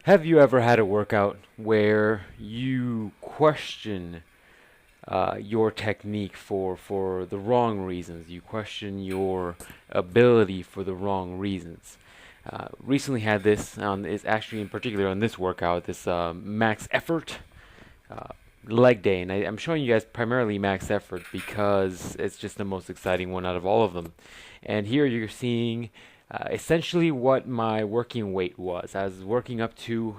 Have you ever had a workout where you question your technique for the wrong reasons? You question your ability for the wrong reasons. Recently had this is actually in particular on this workout, this max effort uh, leg day, and I'm showing you guys primarily max effort because it's just the most exciting one out of all of them. And here you're seeing essentially what my working weight was. I was working up to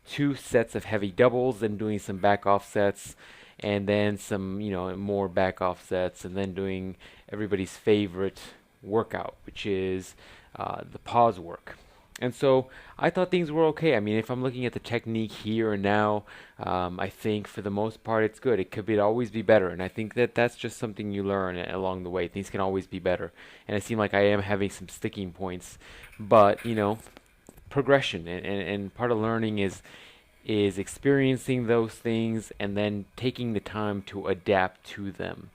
2 sets of heavy doubles, then doing some back offsets, and then some, more back offsets, and then doing everybody's favorite workout, which is the pause work. And so I thought things were okay. I mean, if I'm looking at the technique here and now, I think for the most part it's good. It could always be better, and I think that that's just something you learn along the way. Things can always be better, and it seemed like I am having some sticking points, but progression and part of learning is experiencing those things and then taking the time to adapt to them.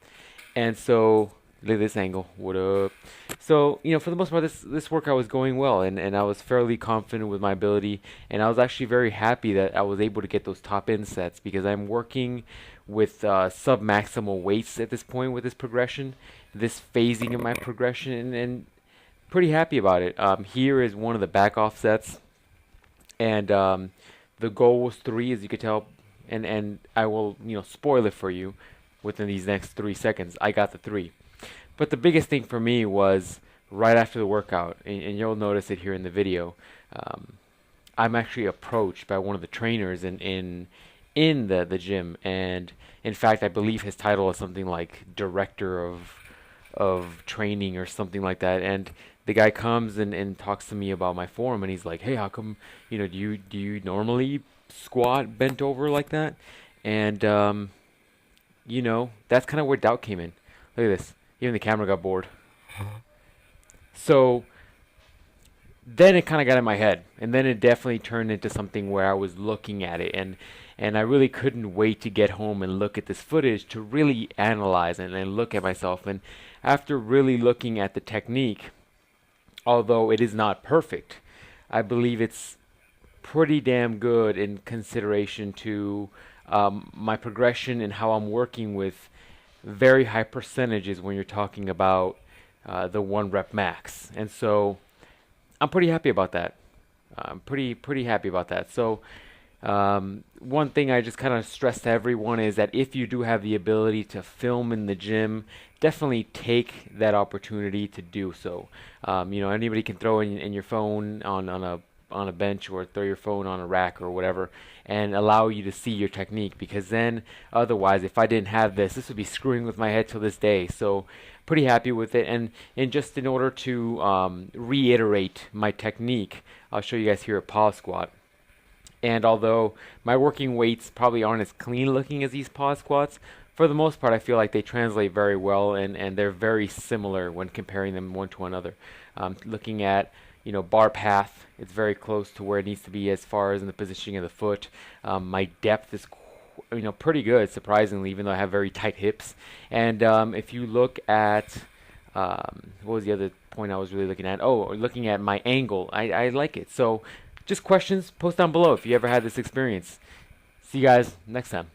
And so look at this angle. What up? So, for the most part, this workout was going well, and I was fairly confident with my ability, and I was actually very happy that I was able to get those top end sets because I'm working with sub-maximal weights at this point with this progression, this phasing of my progression, and pretty happy about it. Here is one of the back offsets, and the goal was 3, as you could tell, and I will, spoil it for you within these next 3 seconds. I got the 3. But the biggest thing for me was right after the workout, and you'll notice it here in the video. I'm actually approached by one of the trainers in the gym, and in fact, I believe his title is something like director of training or something like that. And the guy comes and talks to me about my form, and he's like, "Hey, how come do you normally squat bent over like that?" And that's kind of where doubt came in. Look at this. Even the camera got bored. So then it kind of got in my head, and then it definitely turned into something where I was looking at it, and I really couldn't wait to get home and look at this footage to really analyze and look at myself. And after really looking at the technique, although it is not perfect, I believe it's pretty damn good in consideration to my progression and how I'm working with very high percentages when you're talking about the 1 rep max. And so I'm pretty happy about that. I'm pretty happy about that. So one thing I just kind of stress to everyone is that if you do have the ability to film in the gym, definitely take that opportunity to do so. Anybody can throw in your phone on a bench, or throw your phone on a rack or whatever, and allow you to see your technique, because then otherwise, if I didn't have this would be screwing with my head till this day. So pretty happy with it. And just in order to reiterate my technique, I'll show you guys here a pause squat. And although my working weights probably aren't as clean looking as these pause squats, for the most part I feel like they translate very well, and they're very similar when comparing them one to another. Looking at bar path, it's very close to where it needs to be as far as in the positioning of the foot. My depth is pretty good, surprisingly, even though I have very tight hips. And if you look at what was the other point I was really looking at? Oh, looking at my angle, I like it. So just questions, post down below if you ever had this experience. See you guys next time.